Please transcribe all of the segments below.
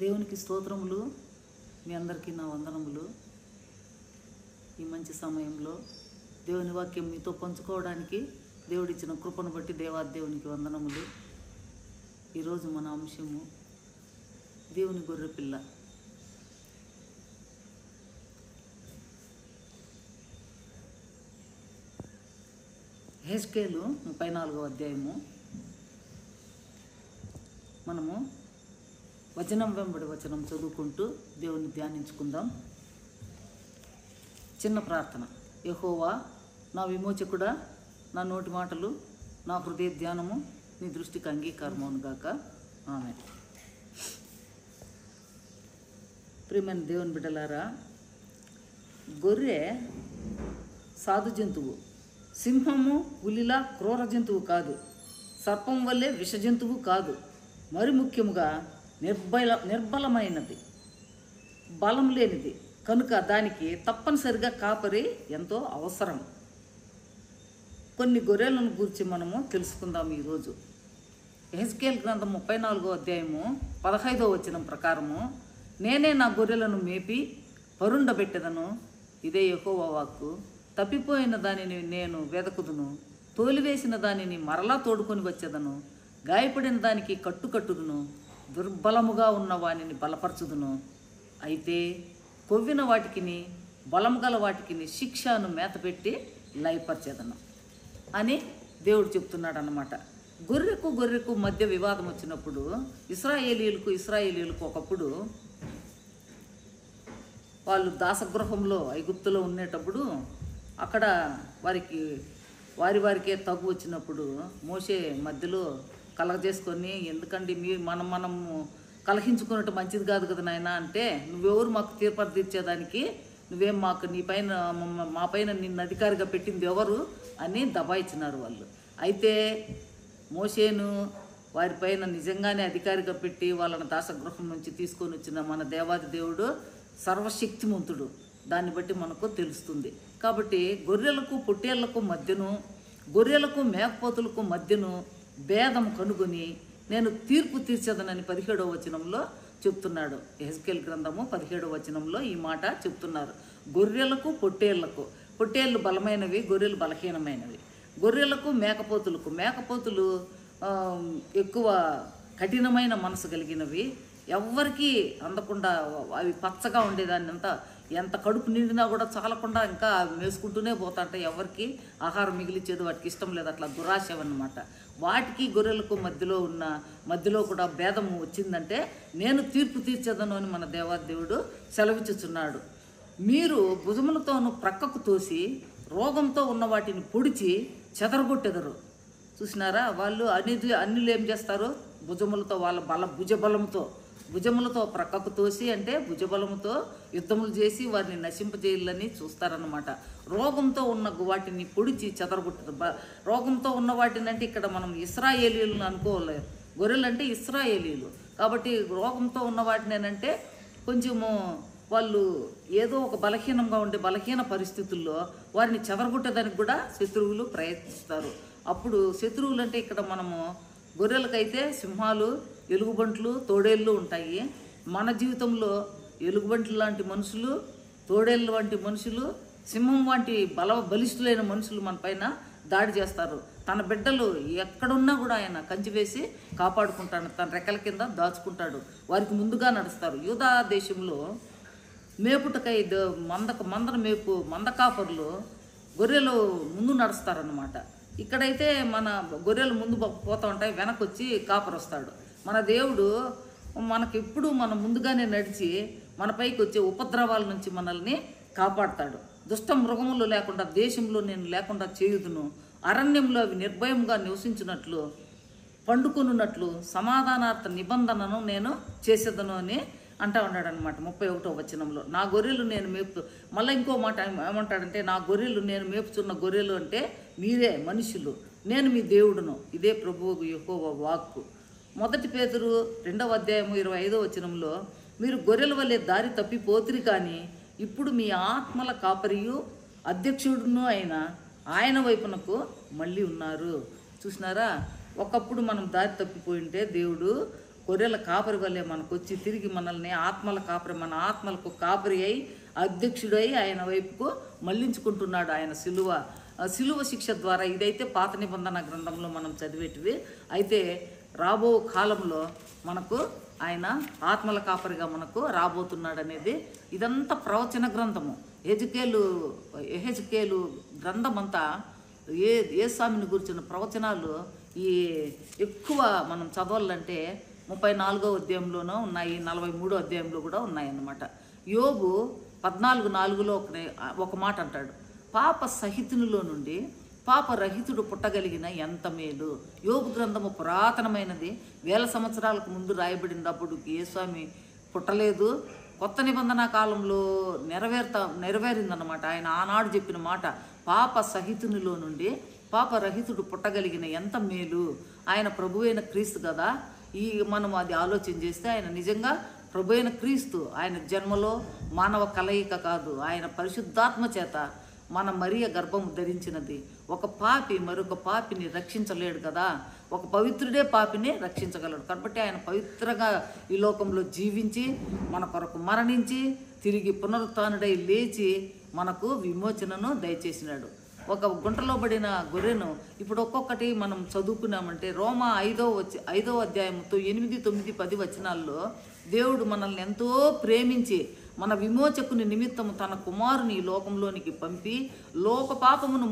దేవునికి స్తోత్రములు. మీ అందరికీ నా వందనములు. ఈ మంచి సమయంలో దేవుని వాక్యం మీతో పంచుకోవడానికి దేవుడిచ్చిన కృపను బట్టి దేవాదేవునికి వందనములు. ఈరోజు మన అంశము దేవుని గొర్రెపిల్ల. హెస్కేలు 34వ అధ్యాయము. మనము వచనం వెంబడి వచనం చదువుకుంటూ దేవుని ధ్యానించుకుందాం. చిన్న ప్రార్థన. యెహోవా నా విమోచకుడా, నా నోటి మాటలు, నా హృదయ ధ్యానము నీ దృష్టికి అంగీకారమవును గాక. ఆమేన్. ప్రియమైన దేవుని బిడ్డలారా, గొర్రె సాధు జంతువు. సింహము పులిలా క్రూర జంతువు కాదు. సర్పం వల్లే విష జంతువు కాదు. మరి ముఖ్యముగా నిర్బలమైనది, బలం లేనిది కనుక దానికి తప్పనిసరిగా కాపరి ఎంతో అవసరం. కొన్ని గొర్రెలను గురించి మనము తెలుసుకుందాం ఈరోజు. యెహెజ్కేలు గ్రంథం 34వ అధ్యాయము 15వ వచనం ప్రకారము, నేనే నా గొర్రెలను మేపి పరుండబెట్టెదను, ఇదే యెహోవా వాక్కు. తప్పిపోయిన దానిని నేను వెదకుదును, తోలివేసిన దానిని మరలా తోడుకొని వచ్చేదను, గాయపడిన దానికి కట్టుదును, దుర్బలముగా ఉన్న వానిని బలపరచుదును. అయితే కొవ్విన వాటికిని బలం గల వాటికిని శిక్షను మేతపెట్టి లయపరిచేదను అని దేవుడు చెప్తున్నాడు అన్నమాట. గొర్రెకు మధ్య వివాదం వచ్చినప్పుడు ఇశ్రాయేలీయులకు ఒకప్పుడు వాళ్ళు దాసగృహంలో ఐగుప్తులో ఉండేటప్పుడు అక్కడ వారికే తగ్గు వచ్చినప్పుడు మోషే మధ్యలో కలగజేసుకొని, ఎందుకండి మనము కలహించుకున్నట్టు మంచిది కాదు కదా నాయన అంటే, నువ్వెవరు మాకు తీర్పు తీర్చేదానికి, నువ్వేం మాకు మా పైన నిన్ను అధికారిగా పెట్టింది ఎవరు అని దబాయించినారు వాళ్ళు. అయితే మోషేను వారిపైన నిజంగానే అధికారిగా పెట్టి వాళ్ళని దాసగృహం నుంచి తీసుకొని వచ్చిన మన దేవాది దేవుడు సర్వశక్తిమంతుడు. దాన్ని బట్టి మనకు తెలుస్తుంది. కాబట్టి గొర్రెలకు పొట్టేళ్లకు మధ్యను, గొర్రెలకు మేకపోతులకు మధ్యను భేదం కనుగొని నేను తీర్పు తీర్చేదనని 17వ వచనంలో చెప్తున్నాడు. యెహెజ్కేలు గ్రంథము 17వ వచనంలో ఈ మాట చెప్తున్నారు. గొర్రెలకు పొట్టేళ్ళు బలమైనవి, గొర్రెలు బలహీనమైనవి. గొర్రెలకు మేకపోతులు ఎక్కువ కఠినమైన మనసు కలిగినవి, ఎవ్వరికీ అందకుండా అవి పచ్చగా ఉండేదాన్ని అంతా ఎంత కడుపు నిండినా కూడా చాలకుండా ఇంకా మేసుకుంటూనే పోతాంటే ఎవరికి ఆహారం మిగిలిచ్చేది వాటికి ఇష్టం లేదు. అట్లా దురాశ అన్నమాట. వాటికి గొర్రెలకు మధ్యలో కూడా భేదము వచ్చిందంటే నేను తీర్పు తీర్చేదను అని మన దేవాదేవుడు సెలవిచ్చుచున్నాడు. మీరు భుజములతోనూ ప్రక్కకు తోసి రోగంతో ఉన్న వాటిని పొడిచి చెదరగొట్టెదరు. చూసినారా, వాళ్ళు అన్నిలు ఏం చేస్తారు, భుజములతో వాళ్ళ భుజములతో ప్రక్కకు తోసి అంటే భుజబలముతో యుద్ధములు చేసి వారిని నశింపజేయాలని చూస్తారన్నమాట. రోగంతో ఉన్న వాటిని పొడిచి చెదరగొట్టదు. రోగంతో ఉన్న వాటిని అంటే ఇక్కడ మనం ఇశ్రాయేలీయులను అనుకోలేదు. గొర్రెలు అంటే ఇశ్రాయేలీయులు కాబట్టి రోగంతో ఉన్న వాటిని అంటే కొంచెము వాళ్ళు ఏదో ఒక బలహీనంగా ఉండే బలహీన పరిస్థితుల్లో వారిని చెదరగొట్టేదానికి కూడా శత్రువులు ప్రయత్నిస్తారు. అప్పుడు శత్రువులు అంటే ఇక్కడ మనము గొర్రెలకైతే సింహాలు, ఎలుగుబంట్లు, తోడేళ్ళు ఉంటాయి. మన జీవితంలో ఎలుగుబంట్లు లాంటి మనుషులు, తోడేళ్ళు వంటి మనుషులు, సింహం వంటి బలిష్ఠులైన మనుషులు మన పైన దాడి చేస్తారు. తన బిడ్డలు ఎక్కడున్నా కూడా ఆయన కంచి వేసి కాపాడుకుంటాడు, తన రెక్కల కింద దాచుకుంటాడు, వారికి ముందుగా నడుస్తారు. యూదా దేశంలో మేపుటకై మంద కాపరులు గొర్రెలు ముందు నడుస్తారన్నమాట. ఇక్కడైతే మన గొర్రెలు ముందు పోతూ ఉంటాయి, వెనకొచ్చి కాపరు వస్తాడు. మన దేవుడు మనకెప్పుడు మనం ముందుగానే నడిచి మన పైకి వచ్చే ఉపద్రవాల నుంచి మనల్ని కాపాడుతాడు. దుష్ట మృగములు లేకుండా దేశంలో నేను లేకుండా చేయుదును, అరణ్యంలో అవి నిర్భయంగా నివసించినట్లు పండుకొనున్నట్లు సమాధానార్థ నిబంధనను నేను చేసేదను అని అంటా ఉన్నాడు అనమాట 31వ వచనంలో. నా గొర్రెలు నేను మళ్ళీ ఇంకో మాట ఏమంటాడంటే, నా గొర్రెలు నేను మేపుచున్న గొర్రెలు అంటే మీరే మనుషులు, నేను మీ దేవుడును, ఇదే ప్రభువు యెహోవా వాక్కు. 1 పేతురు 2వ అధ్యాయము 25వ వచనంలో, మీరు గొర్రెల వల్లే దారి తప్పిపోతురి కానీ ఇప్పుడు మీ ఆత్మల కాపరియు అధ్యక్షుడును అయిన ఆయన వైపునకు మళ్ళీ ఉన్నారు. చూసినారా, ఒకప్పుడు మనం దారి తప్పిపోయింటే దేవుడు గొర్రెల కాపరి వల్లే మనకు వచ్చి తిరిగి మనల్ని ఆత్మల కాపరి, మన ఆత్మలకు కాపరి అయి అధ్యక్షుడై ఆయన వైపుకు మళ్లించుకుంటున్నాడు. ఆయన సిలువ శిక్ష ద్వారా. ఇదైతే పాత నిబంధన గ్రంథంలో మనం చదివేటివి. అయితే రాబో కాలంలో మనకు ఆయన ఆత్మల కాపరిగా మనకు రాబోతున్నాడు అనేది ఇదంతా ప్రవచన గ్రంథము. ఎహెజ్కేలు గ్రంథం అంతా ఏ స్వామిని గురించిన ప్రవచనాలు ఈ ఎక్కువ మనం చదవాలంటే 34వ అధ్యాయంలోనూ ఉన్నాయి, 43వ అధ్యాయంలో కూడా ఉన్నాయన్నమాట. యోబు 14:4లో ఒక మాట అంటాడు, పాప సహితునిలో నుండి పాపరహితుడు పుట్టగలిగిన ఎంత మేలు. యోబు గ్రంథము పురాతనమైనది, 1000 సంవత్సరాలకు ముందు రాయబడినప్పుడు ఏ స్వామి పుట్టలేదు. కొత్త నిబంధన కాలంలో నెరవేరిందన్నమాట. ఆయన ఆనాడు చెప్పిన మాట, పాప సహితునిలో నుండి పాపరహితుడు పుట్టగలిగిన ఎంత మేలు. ఆయన ప్రభువైన క్రీస్తు కదా. మనం అది ఆలోచన చేస్తే ఆయన నిజంగా ప్రభువైన క్రీస్తు. ఆయన జన్మలో మానవ కలయిక కాదు, ఆయన పరిశుద్ధాత్మ చేత మన మరియ గర్భము ధరించినది. ఒక పాపి మరొక పాపిని రక్షించలేడు కదా, ఒక పవిత్రుడే పాపిని రక్షించగలడు. కాబట్టి ఆయన పవిత్రంగా ఈ లోకంలో జీవించి మన కొరకు మరణించి తిరిగి పునరుత్థానుడై లేచి మనకు విమోచనను దయచేసినాడు. ఒక గుంటలో పడిన గొర్రెను ఇప్పుడు ఒక్కొక్కటి మనం చదువుకున్నామంటే రోమా 5వ అధ్యాయంతో 8, 9, 10 వచనాల్లో దేవుడు మనల్ని ఎంతో ప్రేమించి మన విమోచకుని నిమిత్తము తన కుమారుని ఈ లోకంలోనికి పంపి లోక పాపమును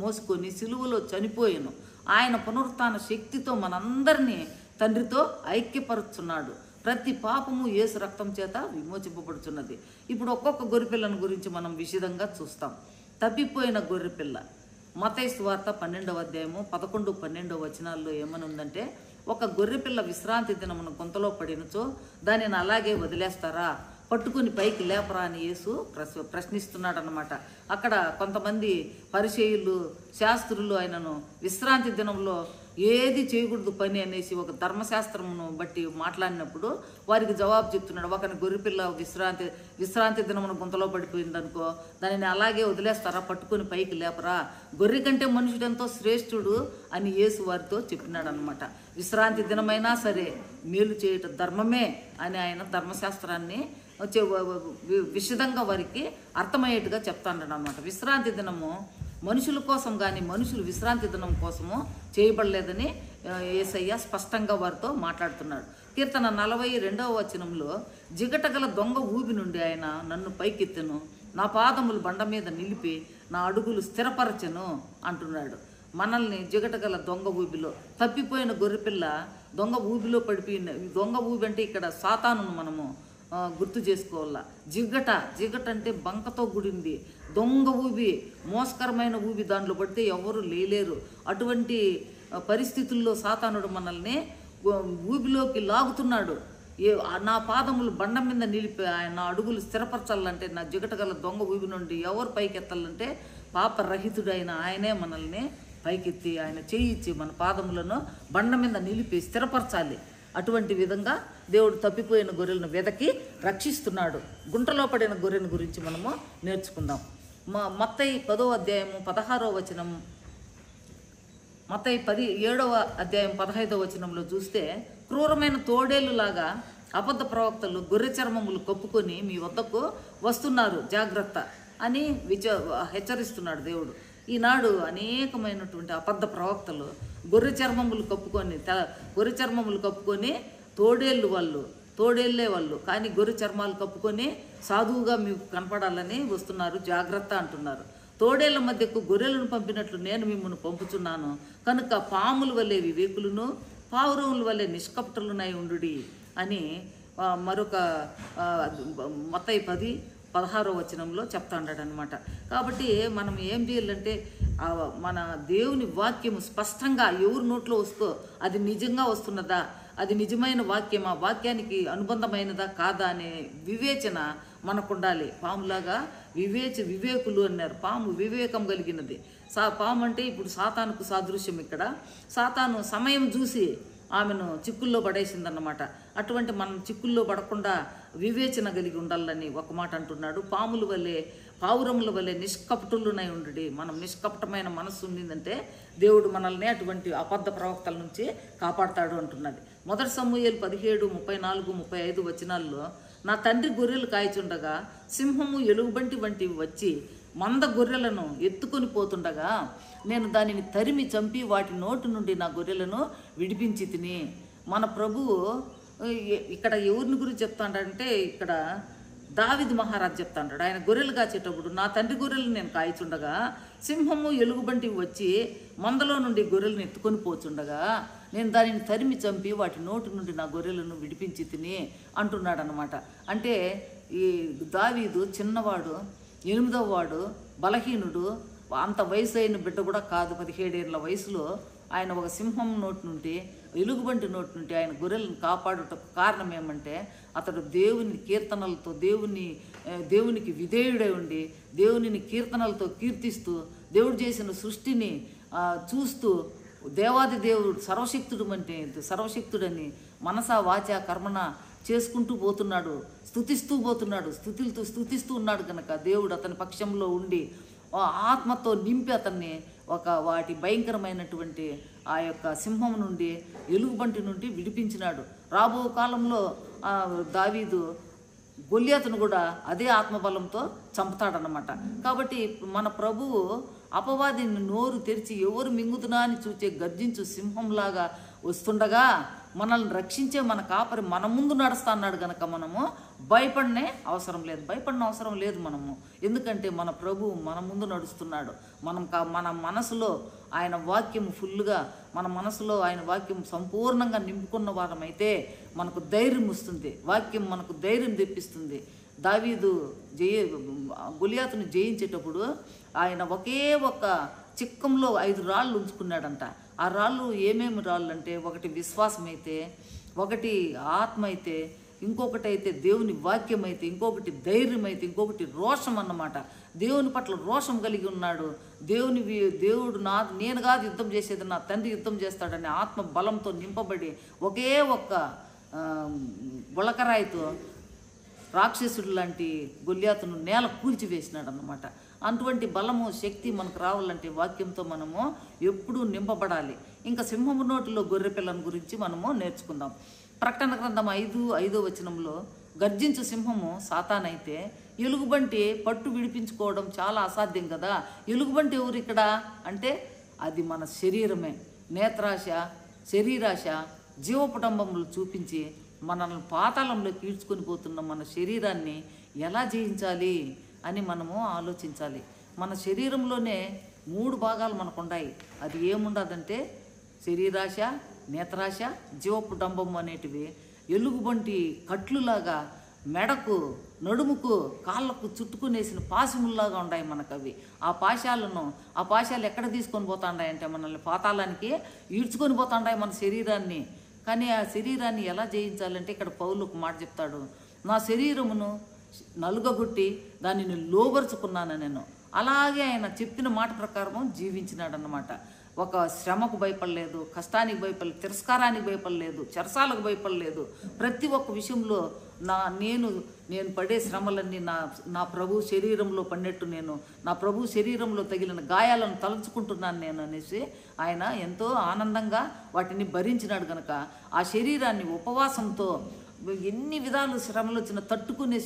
మోసుకొని సిలువలో చనిపోయాను. ఆయన పునరుత్థాన శక్తితో మనందరినీ తండ్రితో ఐక్యపరుచున్నాడు. ప్రతి పాపము యేసు రక్తం చేత విమోచింపబడుచున్నది. ఇప్పుడు ఒక్కొక్క గొర్రెపిల్లను గురించి మనం విశదంగా చూస్తాం. తప్పిపోయిన గొర్రెపిల్ల మత్తయి సువార్త 12వ అధ్యాయము 11, 12 వచనాల్లో ఏమని ఉందంటే, ఒక గొర్రెపిల్ల విశ్రాంతి దినమున గుంతలో పడినచో దానిని అలాగే వదిలేస్తారా, పట్టుకుని పైకి లేపరా అని యేసు ప్రశ్నిస్తున్నాడు అన్నమాట. అక్కడ కొంతమంది పరిసయ్యులు శాస్త్రులు ఆయనను విశ్రాంతి దినంలో ఏది చేయకూడదు పని అనేసి ఒక ధర్మశాస్త్రమును బట్టి మాట్లాడినప్పుడు వారికి జవాబు చెప్తున్నాడు. ఒకని గొర్రెపిల్ల విశ్రాంతి దినమున గుంతలో పడిపోయిందనుకో దానిని అలాగే వదిలేస్తారా, పట్టుకుని పైకి లేపరా, గొర్రె కంటే మనుషుడు ఎంతో శ్రేష్ఠుడు అని యేసు వారితో చెప్పినాడు అనమాట. విశ్రాంతి దినమైనా సరే మేలు చేయటం ధర్మమే అని ఆయన ధర్మశాస్త్రాన్ని విశదంగా వారికి అర్థమయ్యేట్టుగా చెప్తాడు అనమాట. విశ్రాంతి దినము మనుషుల కోసం కానీ మనుషులు విశ్రాంతి దినం కోసము చేయబడలేదని యేసయ్య స్పష్టంగా వారితో మాట్లాడుతున్నాడు. కీర్తన 42వ వచనంలో జిగటగల దొంగ ఊబి నుండి ఆయన నన్ను పైకెత్తెను, నా పాదములు బండ మీద నిలిపి నా అడుగులు స్థిరపరచెను అంటున్నాడు. మనల్ని జిగటగల దొంగ ఊబిలో తప్పిపోయిన గొర్రెపిల్ల దొంగ ఊబిలో పడిపోయిన, దొంగ ఊబి అంటే ఇక్కడ సాతానును మనము గుర్తు చేసుకోవాల. జిగట అంటే బంకతో గుడింది, దొంగ ఊబి, మోసకరమైన ఊబి, దాంట్లో పడితే ఎవరు లేలేరు. అటువంటి పరిస్థితుల్లో సాతానుడు మనల్ని ఊబిలోకి లాగుతున్నాడు. నా పాదములు బండ మీద నిలిపి ఆయన అడుగులు స్థిరపరచాలంటే, నా జిగటగల దొంగ ఊబి నుండి ఎవరు పైకెత్తాలంటే పాపరహితుడైన ఆయనే మనల్ని పైకెత్తి ఆయన చేయించి మన పాదములను బండ మీద నిలిపి స్థిరపరచాలి. అటువంటి విధంగా దేవుడు తప్పిపోయిన గొర్రెలను వెదకి రక్షిస్తున్నాడు. గుంటలో పడిన గొర్రెను గురించి మనము నేర్చుకుందాం. మత్తయి 10వ అధ్యాయము 16వ వచనం, మత్తయి 7వ అధ్యాయం 15వ వచనంలో చూస్తే, క్రూరమైన తోడేళ్ళులాగా అబద్ధ ప్రవక్తలు గొర్రె చర్మములు కప్పుకొని మీ వద్దకు వస్తున్నారు, జాగ్రత్త అని హెచ్చరిస్తున్నాడు దేవుడు. ఈనాడు అనేకమైనటువంటి అబద్ధ ప్రవక్తలు గొర్రె చర్మములు కప్పుకొని తోడేళ్ళే వాళ్ళు కానీ గొర్రె చర్మాలు కప్పుకొని సాధువుగా మీకు కనపడాలని వస్తున్నారు, జాగ్రత్త అంటున్నారు. తోడేళ్ల మధ్యకు గొర్రెలను పంపినట్లు నేను మిమ్మల్ని పంపుచున్నాను కనుక పాముల వల్లే వివేకులను పావురముల వల్లే నిష్కపటులునై ఉండుడి అని మరొక మత్తయి 10:16 వచనంలో చెప్తాడు అనమాట. కాబట్టి మనం ఏం చేయాలంటే మన దేవుని వాక్యము స్పష్టంగా ఎవరి నోట్లో వస్తో అది నిజంగా వస్తున్నదా, అది నిజమైన వాక్యమా, వాక్యానికి అనుబంధమైనదా కాదా అనే వివేచన మనకు ఉండాలి. పాములాగా వివేకులు అన్నారు. పాము వివేకం కలిగినది. పాము అంటే ఇప్పుడు సాతానుకు సాదృశ్యం. ఇక్కడ సాతాను సమయం చూసి ఆమెను చిక్కుల్లో పడేసిందన్నమాట. అటువంటి మనం చిక్కుల్లో పడకుండా వివేచన కలిగి ఉండాలని ఒక మాట అంటున్నాడు. పావురముల వల్లే నిష్కపటులునై ఉండుడి. మనం నిష్కపటమైన మనస్సు ఉండిందంటే దేవుడు మనల్ని అటువంటి అబద్ధ ప్రవక్తల నుంచి కాపాడతాడు అంటున్నది. మొదటి సమూయేలు 17:34-35 వచనాల్లో, నా తండ్రి గొర్రెలు కాయచుండగా సింహము ఎలుగుబంటి వంటివి వచ్చి మంద గొర్రెలను ఎత్తుకొని పోతుండగా నేను దానిని తరిమి చంపి వాటి నోటి నుండి నా గొర్రెలను విడిపించి తిని. మన ప్రభువు ఇక్కడ ఎవరిని గురించి చెప్తాడంటే, ఇక్కడ దావీదు మహారాజు చెప్తాడు. ఆయన గొర్రెలు కాచేటప్పుడు, నా తండ్రి గొర్రెలు నేను కాయచుండగా సింహము ఎలుగుబంటి వచ్చి మందలో నుండి గొర్రెలను ఎత్తుకొని పోచుండగా నేను దానిని తరిమి చంపి వాటి నోటి నుండి నా గొర్రెలను విడిపించి తిని అంటున్నాడు అనమాట. అంటే ఈ దావీదు చిన్నవాడు, 8వ వాడు, బలహీనుడు, అంత వయసు అయిన బిడ్డ కూడా కాదు. 17 ఏళ్ల వయసులో ఆయన ఒక సింహం నోటి నుండి, ఎలుగుబంటి నోటి నుండి ఆయన గొర్రెలను కాపాడుటకు కారణం ఏమంటే, అతడు దేవుని కీర్తనలతో దేవునికి విధేయుడై ఉండి దేవునిని కీర్తనలతో కీర్తిస్తూ దేవుడు చేసిన సృష్టిని చూస్తూ దేవాది దేవుడు సర్వశక్తుడని మనసా వాచా కర్మన చేసుకుంటూ పోతున్నాడు, స్తుతిస్తూ ఉన్నాడు కనుక దేవుడు అతని పక్షంలో ఉండి ఆత్మతో నింపి అతన్ని వాటి భయంకరమైనటువంటి ఆ యొక్క సింహం నుండి, ఎలుగుబంటి నుండి విడిపించినాడు. రాబో కాలంలో దావీదు గొల్యాతును కూడా అదే ఆత్మబలంతో చంపుతాడనమాట. కాబట్టి మన ప్రభువు అపవాదిని నోరు తెరిచి ఎవరు మింగుతున్నా అని చూచే గర్జించు సింహంలాగా వస్తుండగా మనల్ని రక్షించే మన కాపరి మన ముందు నడుస్తా అన్నాడు కనుక మనము భయపడిన అవసరం లేదు మనము. ఎందుకంటే మన ప్రభువు మన ముందు నడుస్తున్నాడు. మన మనసులో ఆయన వాక్యం ఫుల్గా, మన మనసులో ఆయన వాక్యం సంపూర్ణంగా నింపుకున్న వారమైతే మనకు ధైర్యం వస్తుంది. వాక్యం మనకు ధైర్యం తెప్పిస్తుంది. దావీదు గొలియాతును జయించేటప్పుడు ఆయన ఒకే ఒక్క చిక్కంలో 5 రాళ్ళు ఉంచుకున్నాడంట. ఆ రాళ్ళు ఏమేమి రాళ్ళు అంటే, ఒకటి విశ్వాసం అయితే, ఒకటి ఆత్మ అయితే, ఇంకొకటి అయితే దేవుని వాక్యం అయితే, ఇంకొకటి ధైర్యం అయితే, ఇంకొకటి రోషం అన్నమాట. దేవుని పట్ల రోషం కలిగి ఉన్నాడు. దేవుడు నేను కాదు యుద్ధం చేసేది, నా తండ్రి యుద్ధం చేస్తాడని ఆత్మ బలంతో నింపబడి ఒకే ఒక్క గుళకరాయితో రాక్షసుడు లాంటి గొల్యాతును నేల కూల్చివేసినాడు అన్నమాట. అటువంటి బలము, శక్తి మనకు రావాలంటే వాక్యంతో మనము ఎప్పుడూ నింపబడాలి. ఇంకా సింహము నోటిలో గొర్రె పిల్లని గురించి మనము నేర్చుకుందాం. ప్రకటన గ్రంథం 5:5 వచనంలో, గర్జించు సింహము సాతానైతే ఎలుగుబంటి పట్టు విడిపించుకోవడం చాలా అసాధ్యం కదా. ఎలుగుబంటి ఎవరు ఇక్కడ అంటే, అది మన శరీరమే. నేత్రాశ, శరీరాశ, జీవపుటంబములు చూపించి మనల్ని పాతాళంలోకి ఈడ్చుకొని పోతున్న మన శరీరాన్ని ఎలా జయించాలి అని మనము ఆలోచించాలి. మన శరీరంలోనే 3 భాగాలు మనకు ఉన్నాయి. అది ఏముండదంటే శరీరాశ, నేత్రాశ, జీవపుటంబము అనేటివి ఎలుగుబంటి కట్లులాగా మెడకు, నడుముకు, కాళ్ళకు చుట్టుకునేసిన పాశముల్లాగా ఉన్నాయి మనకు అవి. ఆ పాశాలు ఎక్కడ తీసుకొని పోతాండాయంటే మనల్ని పాతాళానికి ఈడ్చుకొని పోతాండాయి మన శరీరాన్ని. కానీ ఆ శరీరాన్ని ఎలా జయించాలంటే ఇక్కడ పౌలు ఒక మాట చెప్తాడు, నా శరీరమును నలుగగొట్టి దానిని లోబరుచుకున్నాను నేను. అలాగే ఆయన చెప్పిన మాట ప్రకారం జీవించినాడు అన్నమాట. ఒక శ్రమకు భయపడలేదు, కష్టానికి భయపడలేదు, తిరస్కారానికి భయపడలేదు, చెరసాలకు భయపడలేదు. ప్రతి ఒక్క విషయంలో నేను పడే శ్రమలన్నీ నా ప్రభు శరీరంలో పడినట్టు నా ప్రభు శరీరంలో తగిలిన గాయాలను తలుచుకుంటున్నాను నేను అనేసి ఆయన ఎంతో ఆనందంగా వాటిని భరించినాడు కనుక ఆ శరీరాన్ని ఉపవాసంతో ఎన్ని విధాలు శ్రమలు వచ్చినా తట్టుకునే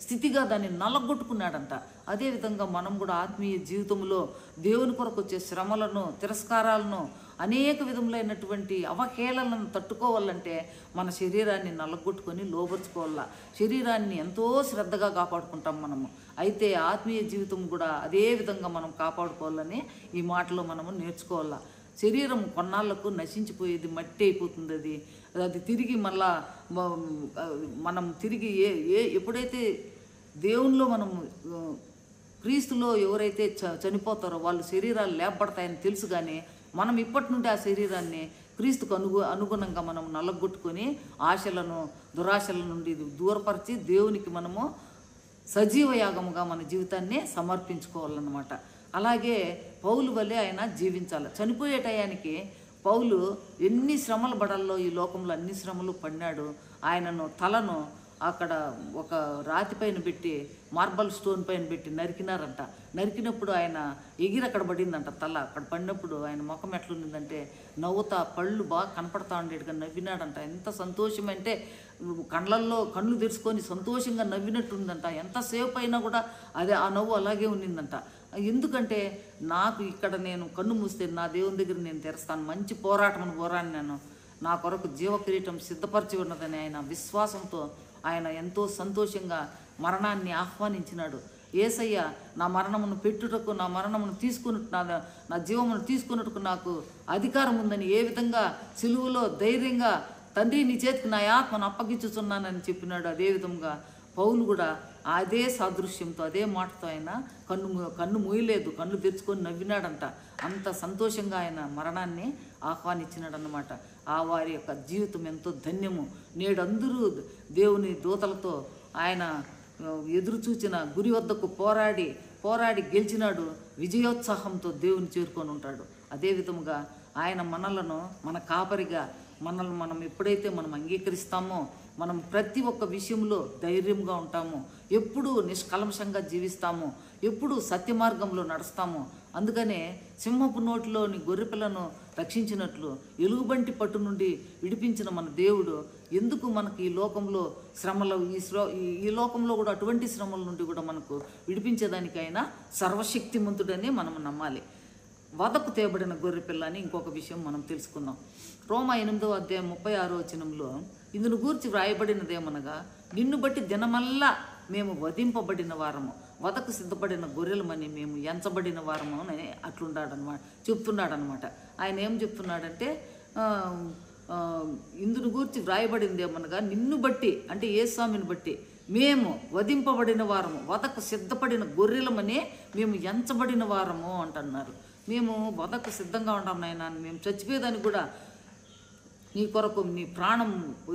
స్థితిగా దాన్ని నలగొట్టుకున్నాడంట. అదేవిధంగా మనం కూడా ఆత్మీయ జీవితంలో దేవుని కొరకు వచ్చే శ్రమలను, తిరస్కారాలను, అనేక విధములైనటువంటి అవహేళనలను తట్టుకోవాలంటే మన శరీరాన్ని నలగొట్టుకొని లోబరుచుకోవాలా. శరీరాన్ని ఎంతో శ్రద్ధగా కాపాడుకుంటాం మనము. అయితే ఆత్మీయ జీవితం కూడా అదే విధంగా మనం కాపాడుకోవాలని ఈ మాటలో మనము నేర్చుకోవాలా. శరీరం కొన్నాళ్లకు నశించిపోయేది, మట్టి అయిపోతుంది. అది తిరిగి మళ్ళా మనం తిరిగి ఎప్పుడైతే దేవునిలో మనము క్రీస్తులో ఎవరైతే చనిపోతారో వాళ్ళు శరీరాలు లేపబడతాయని తెలుసు. కానీ మనం ఇప్పటి నుండి ఆ శరీరాన్ని క్రీస్తుకు అనుగుణంగా మనం నలగొట్టుకొని ఆశలను, దురాశల నుండి దూరపరిచి దేవునికి మనము సజీవ యాగముగా మన జీవితాన్ని సమర్పించుకోవాలన్నమాట. అలాగే పౌలు వలె ఆయన జీవించాలి. చనిపోయే టయానికి పౌలు ఎన్ని శ్రమలు పడాలో ఈ లోకంలో అన్ని శ్రమలు పడినాడు. తలను అక్కడ ఒక రాతి పైన పెట్టి మార్బల్ స్టోన్ పైన పెట్టి నరికినారంట. నరికినప్పుడు ఆయన ఎగిరి అక్కడ పడిందంట తల. అక్కడ పడినప్పుడు ఆయన ముఖం ఎట్లుండిందంటే నవ్వుతా, పళ్ళు బాగా కనపడతా ఉండేట్టుగా నవ్వినాడంట. ఎంత సంతోషం అంటే కళ్ళు తెరుచుకొని సంతోషంగా నవ్వినట్టుందంట. ఎంతసేపు అయినా కూడా అదే ఆ నవ్వు అలాగే ఉన్నిందంట. ఎందుకంటే నాకు ఇక్కడ నేను కన్ను మూస్తే నా దేవుని దగ్గర నేను తెరుస్తాను, మంచి పోరాటం పోరాని నేను, నా కొరకు జీవకిరీటం సిద్ధపరిచి ఉన్నదని ఆయన విశ్వాసంతో ఆయన ఎంతో సంతోషంగా మరణాన్ని ఆహ్వానించినాడు. యేసయ్య నా మరణమును పెట్టుటకు, నా మరణమును తీసుకున్నట్టు, నా జీవమును తీసుకున్నట్టుకు నాకు అధికారం ఉందని ఏ విధంగా సిలువలో ధైర్యంగా తండ్రి నీ చేతికి నా ఆత్మను అప్పగించుతున్నానని చెప్పినాడు. అదేవిధంగా పౌలు కూడా అదే సాదృశ్యంతో అదే మాటతో ఆయన కన్ను మూయలేదు, కళ్ళు తెరుచుకొని నవ్వినాడంట. అంత సంతోషంగా ఆయన మరణాన్ని ఆహ్వానించినాడు అన్నమాట. ఆ వారి యొక్క జీవితం ఎంతో ధన్యము. నేడు అందరూ దేవుని దూతలతో ఆయన ఎదురు చూచిన గురి వద్దకు పోరాడి గెలిచినాడు. విజయోత్సాహంతో దేవుని చేరుకొని ఉంటాడు. అదేవిధముగా ఆయన మనలను మన కాపరిగా మనం ఎప్పుడైతే మనం అంగీకరిస్తామో మనం ప్రతి ఒక్క విషయంలో ధైర్యంగా ఉంటాము, ఎప్పుడు నిష్కల్మషంగా జీవిస్తాము, ఎప్పుడు సత్య మార్గంలో నడుస్తాము. అందుకనే సింహపు నోటిలోని గొర్రెపిల్లను రక్షించినట్లు ఎలుగుబంటి పట్టు నుండి విడిపించిన మన దేవుడు ఎందుకు మనకి ఈ లోకంలో శ్రమలు ఈ లోకంలో కూడా అటువంటి శ్రమల నుండి కూడా మనకు విడిపించేదానికైనా సర్వశక్తిమంతుడని మనం నమ్మాలి. వదకు తేబడిన గొర్రెపిల్ల అని ఇంకొక విషయం మనం తెలుసుకుందాం. రోమా 8వ అధ్యాయం 36వ వచనంలో ఇందును గూర్చి వ్రాయబడినదేమనగా, నిన్ను బట్టి దినమల్లా మేము వధింపబడిన వారము, వదకు సిద్ధపడిన గొర్రెలమని మేము ఎంచబడిన వారము అని చెప్తున్నాడనమాట. ఆయన ఏం చెప్తున్నాడంటే ఇందును గూర్చి వ్రాయబడిందేమనగా నిన్ను బట్టి అంటే యేసుస్వామిని బట్టి మేము వధింపబడిన వారము, వదకు సిద్ధపడిన గొర్రెలమని మేము ఎంచబడిన వారము అంటున్నారు. మేము వదకు సిద్ధంగా ఉంటాం నాయన, మేము చచ్చిపోయేదానికి కూడా నీ కొరకు నీ ప్రాణం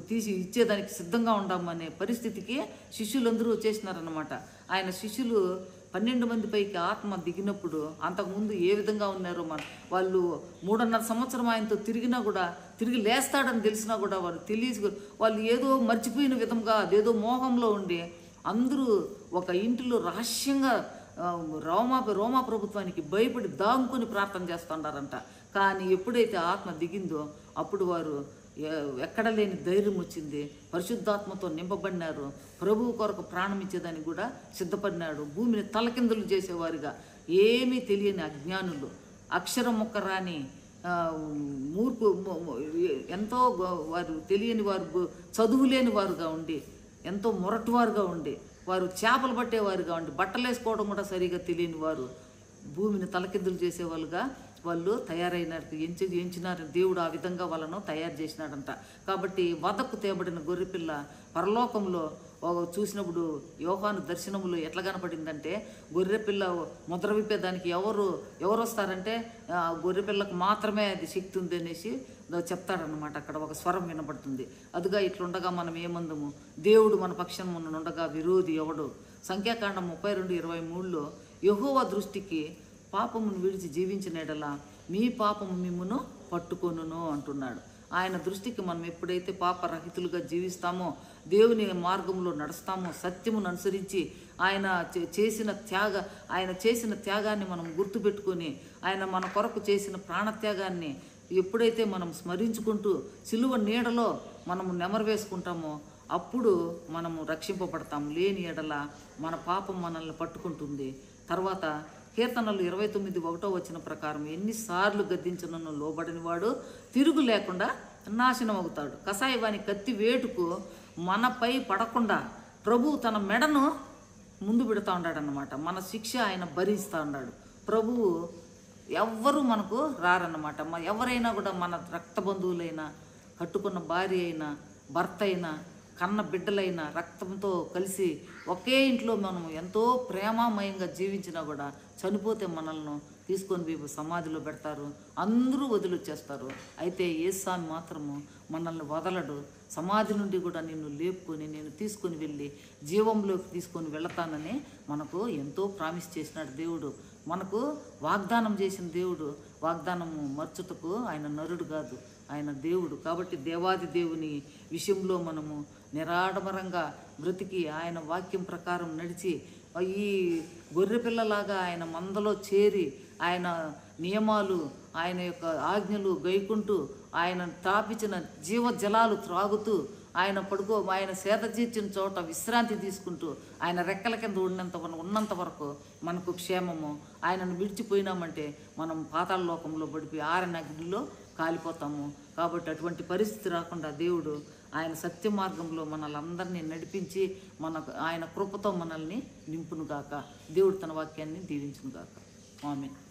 తీసి ఇచ్చేదానికి సిద్ధంగా ఉంటామనే పరిస్థితికి శిష్యులందరూ వచ్చేసినారనమాట. ఆయన శిష్యులు 12 మంది పైకి ఆత్మ దిగినప్పుడు అంతకుముందు ఏ విధంగా ఉన్నారో వాళ్ళు 3.5 సంవత్సరం ఆయనతో తిరిగినా కూడా తిరిగి లేస్తాడని తెలిసినా కూడా వాళ్ళు ఏదో మర్చిపోయిన విధంగా అదేదో మోహంలో ఉండి అందరూ ఒక ఇంటిలో రహస్యంగా రోమా ప్రభుత్వానికి భయపడి దాంకుని ప్రార్థన చేస్తున్నారంట. కానీ ఎప్పుడైతే ఆత్మ దిగిందో అప్పుడు వారు ఎక్కడ లేని ధైర్యం వచ్చింది, పరిశుద్ధాత్మతో నింపబడినారు, ప్రభువు కొరకు ప్రాణం ఇచ్చేదానికి కూడా సిద్ధపడినాడు. భూమిని తలకిందులు చేసేవారుగా ఏమీ తెలియని అజ్ఞానులు, అక్షరం ముక్క రాని ఎంతో వారు తెలియని వారు, చదువు లేని వారుగా ఉండి, ఎంతో మొరటువారుగా ఉండి, వారు చేపలు పట్టేవారుగా ఉండి, బట్టలు వేసుకోవడం కూడా సరిగా తెలియని వారు భూమిని తలకిందులు చేసేవాళ్ళుగా వాళ్ళు తయారైనారు. ఎంచినారు. దేవుడు ఆ విధంగా వాళ్ళను తయారు చేసినాడంట. కాబట్టి వదకు తేబడిన గొర్రెపిల్ల పరలోకంలో చూసినప్పుడు యోహాను దర్శనములో ఎట్లా కనపడిందంటే, గొర్రెపిల్ల ముద్ర విప్పేదానికి ఎవరు వస్తారంటే గొర్రెపిల్లకు మాత్రమే అది శక్తి ఉంది అనేసి చెప్తాడనమాట. అక్కడ ఒక స్వరం వినబడుతుంది. అదిగా ఇట్లుండగా మనం ఏమందము, దేవుడు మన పక్షం ఉండగా విరోధి ఎవడు. సంఖ్యాకాండం 32:23లో యెహోవా దృష్టికి పాపమును విడిచి జీవించిన ఎడల మీ పాపము మిమ్మును పట్టుకొనును అంటున్నాడు. ఆయన దృష్టికి మనం ఎప్పుడైతే పాపరహితులుగా జీవిస్తామో, దేవుని మార్గంలో నడుస్తామో, సత్యమును అనుసరించి ఆయన చేసిన త్యాగాన్ని మనం గుర్తుపెట్టుకొని ఆయన మన కొరకు చేసిన ప్రాణత్యాగాన్ని ఎప్పుడైతే మనం స్మరించుకుంటూ సిలువ నీడలో మనము నెమరు వేసుకుంటామో అప్పుడు మనము రక్షింపబడతాము. లేని ఎడల మన పాపం మనల్ని పట్టుకుంటుంది. తర్వాత కీర్తనలు 29:1 వచనం ప్రకారం ఎన్నిసార్లు గద్దించనను లోబడిన వాడు తిరుగు లేకుండా నాశనం అవుతాడు. కసాయివాని కత్తి వేటుకు మనపై పడకుండా ప్రభు తన మెడను ముందు పెడతా ఉన్నాడన్నమాట. మన శిక్ష ఆయన భరిస్తూ ఉన్నాడు. ప్రభువు ఎవ్వరూ మనకు రారన్నమాట. ఎవరైనా కూడా మన రక్త బంధువులైనా, కట్టుకున్న భార్య అయినా, భర్త అయినా, కన్న బిడ్డలైన రక్తంతో కలిసి ఒకే ఇంట్లో మనం ఎంతో ప్రేమమయంగా జీవించినా కూడా చనిపోతే మనల్ని తీసుకొని సమాధిలో పెడతారు, అందరూ వదిలొచ్చేస్తారు. అయితే యేసుస్వామి మాత్రము మనల్ని వదలడు. సమాధి నుండి కూడా నిన్ను లేపుకొని నేను తీసుకొని వెళ్ళి జీవంలోకి తీసుకొని వెళతానని మనకు ఎంతో ప్రామిస్ చేసినాడు దేవుడు. మనకు వాగ్దానం చేసిన దేవుడు. వాగ్దానము మర్చుటకు ఆయన నరుడు కాదు, ఆయన దేవుడు. కాబట్టి దేవాది దేవుని విషయంలో మనము నిరాడంబరంగా బ్రతికి ఆయన వాక్యం ప్రకారం నడిచి ఈ గొర్రె పిల్లలాగా ఆయన మందలో చేరి ఆయన నియమాలు ఆయన యొక్క ఆజ్ఞలు గైకుంటూ ఆయన తాపించిన జీవజలాలు త్రాగుతూ ఆయన సేద తీర్చిన చోట విశ్రాంతి తీసుకుంటూ ఆయన రెక్కల కింద ఉన్నంత వరకు మనకు క్షేమము. ఆయనను విడిచిపోయినామంటే మనం పాతాళ లోకంలో పడిపోయి ఆరని అగ్నిలో కాలిపోతాము. కాబట్టి అటువంటి పరిస్థితి రాకుండా దేవుడు ఆయన సత్య మార్గంలో మనల్ని నడిపించి ఆయన కృపతో మనల్ని నింపునుగాక. దేవుడు తన వాక్యాన్ని దీవించునుగాక. ఆమేన్.